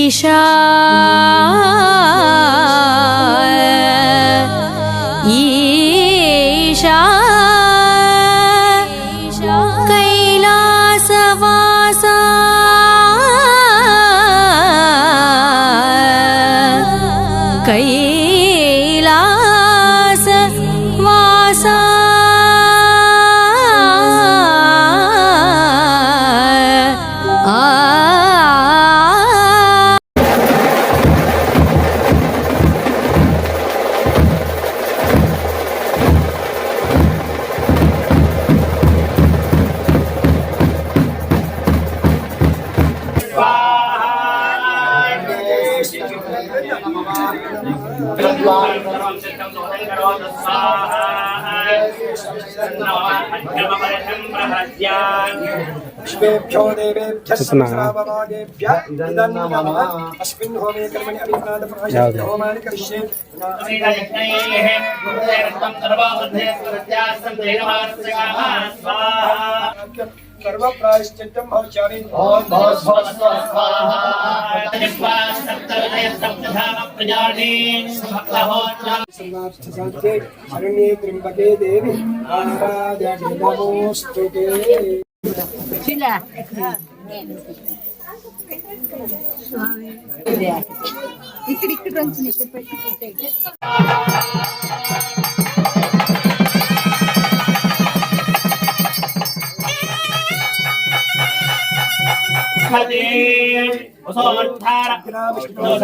ईशा ईशा कैलासवासा कैलासवासा विश्वेभ्यो देवेभ्यः सहस्रावभागेभ्यः इदं नमः अस्मिन् होमे कर्मणि अभिज्ञानप्रकाशः होमानि करिष्ये सर्वप्रायश्चित्तं भविष्यामि ओम शरण्ये त्र्यंबके देवी नारायणे नमोस्तुते ఇక్కడ నుంచి ఇక్కడ పెట్టి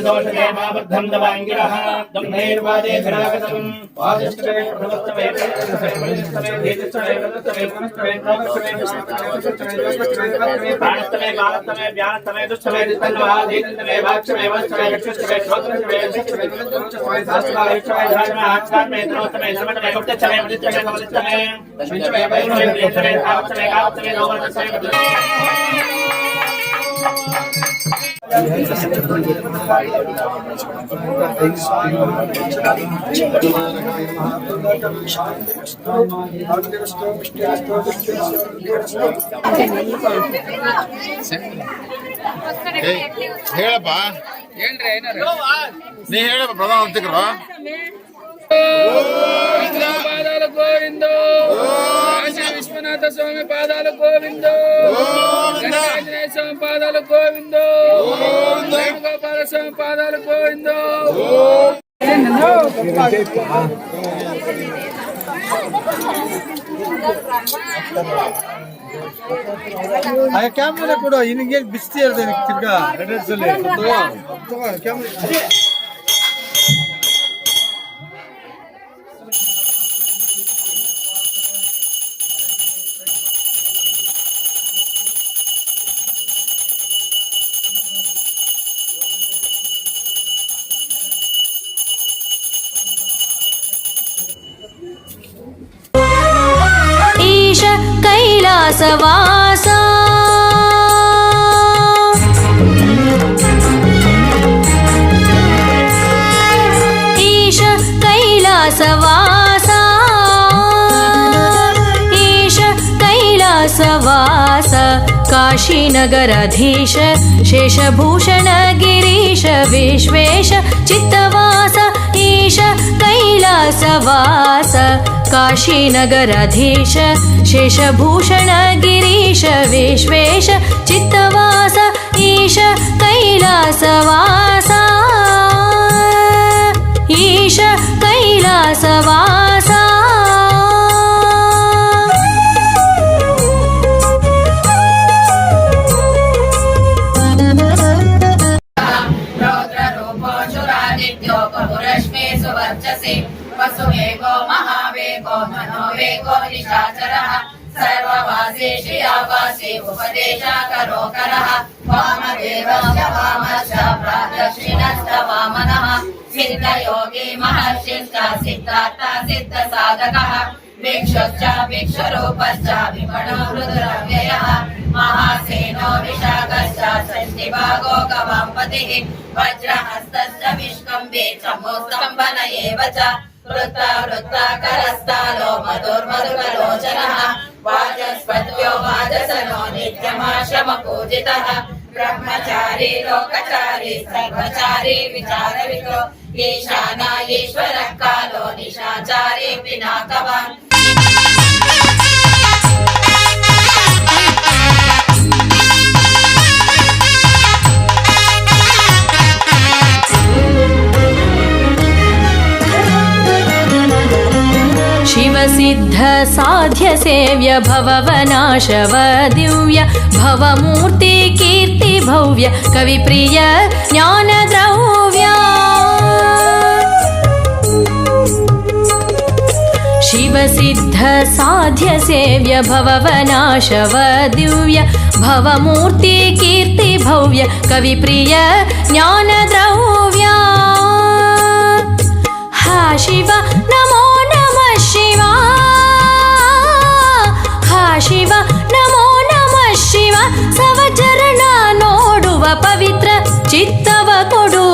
दोषदेवाबद्धं दवाङ्गिरः दम्भैर्वादे धरागतम् वादिष्ठवे प्रवत्तवे प्रवत्तवे धेतुष्ठवे प्रवत्तवे पुनस्तवे प्रवत्तवे प्राणस्तवे बालस्तवे व्यानस्तवे दुष्टवे दिस्तन्वा धेतुस्तवे वाक्षवे वस्तवे रक्षुस्तवे श्रोत्रस्तवे शिक्षवे प्रवत्तवे शास्त्रवे विक्षवे धराजमे आक्षात्मे द्रोस्तवे समटवे गुप्तच्छवे मदिष्टवे समदिष्टवे दशमिच्छवे वैष्णवे प्रियच्छवे तावत्तवे गावत्तवे नववर्तवे ಹೇಳಪ್ಪ ನೀ ಹೇಳಪ್ಪ ಪ್ರಧಾನ ಅರ್ಚಕರು పాదాలు గోవిందో కాశీ విశ్వనాథ స్వామి పాదాలు గోవిందో ఆంజనేయ స్వామి పాదాలు గోవిందో వేణుగోపాల స్వామి పాదాలు గోవిందో ಕ್ಯಾಮ್ರಾ ಕೂಡ ನಿನಗೆ ಬಿಸ್ತಿ ಇರ್ತದೆ ತಿರ್ಗಾ ರೆಡ್ ಕ್ಯಾಮ್ರಾ कैलासवासा ईश कैलासवासा ईश कैलासवास काशीनगराधीश शेषभूषण गिरीश विश्वेश चित्तवास ईश कैलासवास काशीनगराधीश शेषभूषण गिरीश विश्वेश चित्तवास ईश कैलासवासा ईश कैलासवासा वसुवेगो महावेगो मनोवेगो निशाचरः सर्ववासेषु यावासे उपदेशाकरो करः वामदेवश्च वामश्च प्रादक्षिणश्च वामनः सिद्धयोगी महर्षिश्च सिद्धार्थ सिद्धसाधकः भिक्षुश्च भिक्षुरूपश्च विमणो रुद्रव्ययः महासेनो विशाखश्च षष्टिभागो गवाम्पतिः वज्रहस्तश्च विष्कम्भे चमोस्तम्भन एव च वृत्ताकरस्तालो मधुर्मधुकलोचनः वाचस्पत्यो वाजसनो नित्यमाश्रमपूजितः ब्रह्मचारी लोकचारी सर्वचारी विचारवितो ईशाना ईश्वरः कालो निशाचारी पिनाकवान् शिवसिद्ध साध्य सेव्य भववनाशव दिव्य भवमूर्ति कीर्ति भव्य कविप्रिय ज्ञानद्रव्य शिवसिद्ध साध्य सेव्य भववनाशव दिव्य भवमूर्ति कीर्ति भव्य कविप्रिय ज्ञानद्रव्य हा शिव नमो नमः शिवा हा शिव नमो नमः शिव सवचरण ನೋಡುವ ಪವಿತ್ರ ಚಿತ್ತವ ಕೊಡು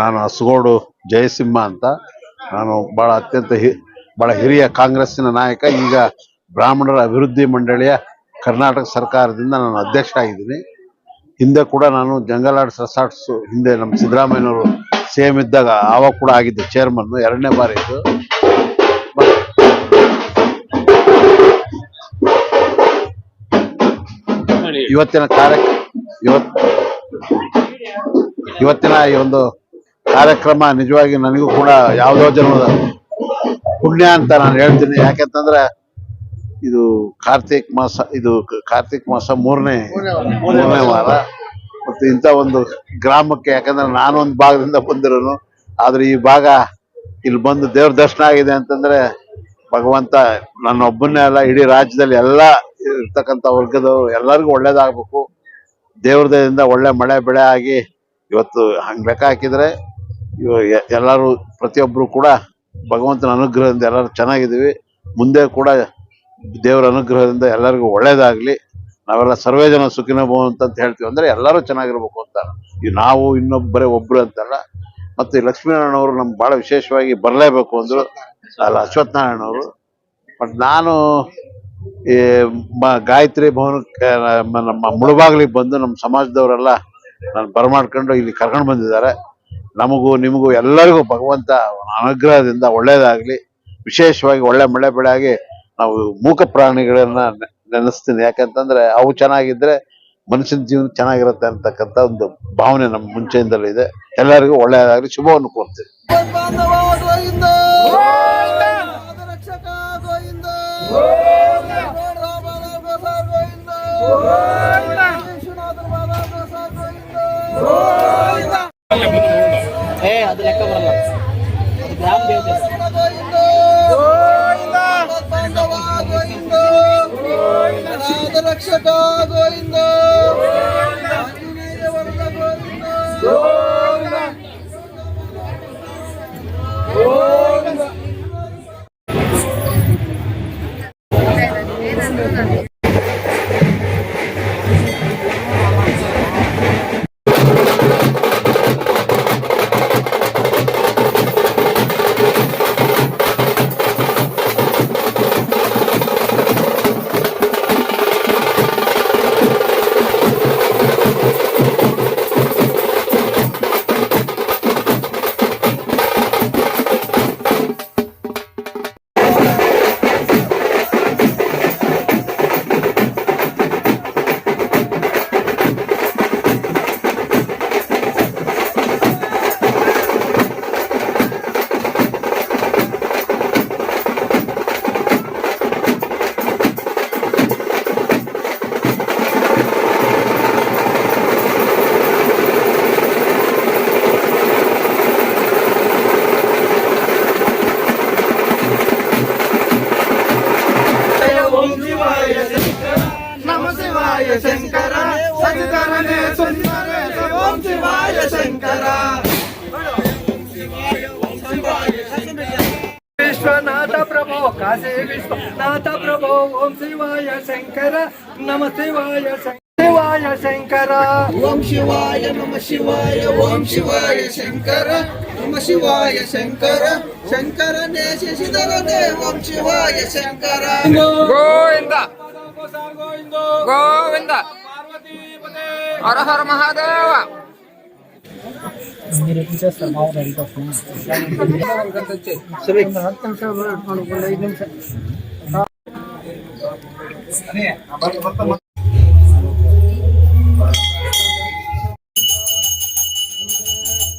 ನಾನು ಹಸುಗೋಡು ಜಯಸಿಂಹ ಅಂತ. ನಾನು ಬಹಳ ಬಹಳ ಹಿರಿಯ ಕಾಂಗ್ರೆಸ್ಸಿನ ನಾಯಕ. ಈಗ ಬ್ರಾಹ್ಮಣರ ಅಭಿವೃದ್ಧಿ ಮಂಡಳಿಯ ಕರ್ನಾಟಕ ಸರ್ಕಾರದಿಂದ ನಾನು ಅಧ್ಯಕ್ಷ ಆಗಿದ್ದೀನಿ. ಹಿಂದೆ ಕೂಡ ನಾನು ಜಂಗಲ್ ಆರ್ಟ್ಸ್ ರೆಸಾರ್ಟ್ಸ್ ಹಿಂದೆ ನಮ್ಮ ಸಿದ್ದರಾಮಯ್ಯನವರು ಸಿಎಂ ಇದ್ದಾಗ ಆವಾಗ ಕೂಡ ಆಗಿದ್ದೆ ಚೇರ್ಮನ್, 2ನೇ ಬಾರಿ ಇದು. ಇವತ್ತಿನ ಈ ಒಂದು ಕಾರ್ಯಕ್ರಮ ನಿಜವಾಗಿ ನನಗೂ ಕೂಡ ಯಾವುದೋ ಜನ್ಮದ ಪುಣ್ಯ ಅಂತ ನಾನು ಹೇಳ್ತೀನಿ. ಯಾಕೆಂತಂದ್ರೆ ಇದು ಕಾರ್ತಿಕ್ ಮಾಸ ಮೂರನೇ ವಾರ. ಮತ್ತು ಇಂಥ ಒಂದು ಗ್ರಾಮಕ್ಕೆ, ಯಾಕಂದ್ರೆ ನಾನೊಂದು ಭಾಗದಿಂದ ಬಂದಿರೋನು, ಆದ್ರೆ ಈ ಭಾಗ ಇಲ್ಲಿ ಬಂದು ದೇವ್ರ ದರ್ಶನ ಆಗಿದೆ ಅಂತಂದ್ರೆ ಭಗವಂತ ನನ್ನ ಒಬ್ಬನ್ನೇ ಅಲ್ಲ, ಇಡೀ ರಾಜ್ಯದಲ್ಲಿ ಎಲ್ಲ ಇರ್ತಕ್ಕಂಥ ವರ್ಗದವರು ಎಲ್ಲರಿಗೂ ಒಳ್ಳೇದಾಗಬೇಕು. ದೇವ್ರ ದಯದಿಂದ ಒಳ್ಳೆ ಮಳೆ ಬೆಳೆ ಆಗಿ ಇವತ್ತು ಹಂಗೆ ಲೆಕ್ಕ ಹಾಕಿದ್ರೆ ಎಲ್ಲರೂ ಪ್ರತಿಯೊಬ್ಬರು ಕೂಡ ಭಗವಂತನ ಅನುಗ್ರಹದಿಂದ ಎಲ್ಲರೂ ಚೆನ್ನಾಗಿದ್ದೀವಿ. ಮುಂದೆ ಕೂಡ ದೇವರ ಅನುಗ್ರಹದಿಂದ ಎಲ್ಲರಿಗೂ ಒಳ್ಳೇದಾಗ್ಲಿ. ನಾವೆಲ್ಲ ಸರ್ವೇ ಜನ ಸುಖಿನೋ ಭವಂತು ಅಂತ ಹೇಳ್ತೀವಿ. ಅಂದ್ರೆ ಎಲ್ಲರೂ ಚೆನ್ನಾಗಿರ್ಬೇಕು ಅಂತ. ನಾವು ಇನ್ನೊಬ್ಬರೇ ಒಬ್ರು ಅಂತಲ್ಲ. ಮತ್ತೆ ಲಕ್ಷ್ಮೀನಾರಾಯಣವರು ನಮ್ಗೆ ಬಹಳ ವಿಶೇಷವಾಗಿ ಬರಲೇಬೇಕು ಅಂದ್ರು, ಅಲ್ಲ ಅಶ್ವತ್ಥನಾರಾಯಣವರು. ಬಟ್ ನಾನು ಈ ಗಾಯತ್ರಿ ಭವನಕ್ಕೆ ನಮ್ಮ ಮುಳುಬಾಗ್ಲಿಗೆ ಬಂದು ನಮ್ಮ ಸಮಾಜದವರೆಲ್ಲ ನಾನು ಬರಮಾಡ್ಕೊಂಡು ಇಲ್ಲಿ ಕರ್ಕೊಂಡು ಬಂದಿದ್ದಾರೆ. ನಮಗೂ ನಿಮಗೂ ಎಲ್ಲರಿಗೂ ಭಗವಂತ ಅನುಗ್ರಹದಿಂದ ಒಳ್ಳೇದಾಗ್ಲಿ. ವಿಶೇಷವಾಗಿ ಒಳ್ಳೆ ಮಳೆ ಬೆಳೆ ಆಗಿ ನಾವು ಮೂಕ ಪ್ರಾಣಿಗಳನ್ನ ನೆನೆಸ್ತೀನಿ. ಯಾಕಂತಂದ್ರೆ ಅವು ಚೆನ್ನಾಗಿದ್ರೆ ಮನುಷ್ಯನ ಜೀವನ ಚೆನ್ನಾಗಿರುತ್ತೆ ಅಂತಕ್ಕಂಥ ಒಂದು ಭಾವನೆ ನಮ್ಮ ಮುಂಚೆಯಿಂದಲೂ ಇದೆ. ಎಲ್ಲರಿಗೂ ಒಳ್ಳೆಯದಾಗಲಿ, ಶುಭವನ್ನು ಕೋರ್ತೀನಿ. ಅದು ಲೆಕ್ಕ ಬರಲ್ಲ, ಅದು ಗ್ರಾಮ ದೇವತೆ. ರಕ್ಷಕ ಗೋವಿಂದ, ಶಂಕರ ಸತ್ಕರನೆ ಸುಂದರ ಓಂ ಶಿವಾಯ ಶಂಕರ. ವಿಶ್ವನಾಥ ಪ್ರಭೋ ಕಾಶಿ ವಿಶ್ವನಾಥ ಪ್ರಭೋ ಓಂ ಶಿವಾಯ ಶಂಕರ ನಮ ಶಿವಾಯ ಶಿವಾಯ ಶಂಕರ. ಓಂ ಶಿವಾಯ ನಮ ಶಿವಾಯ ಓಂ ಶಿವಾಯ ಶಂಕರ ನಮ ಶಿವಾಯ ಶಂಕರ. ಶಂಕರನೇ ಶಶಿಧರನೇ ಓಂ ಶಿವಾಯ ಶಂಕರ. ಗೋವಿಂದ ಗೋವಿಂದ ಹರ ಹರ ಮಹಾದೇವ.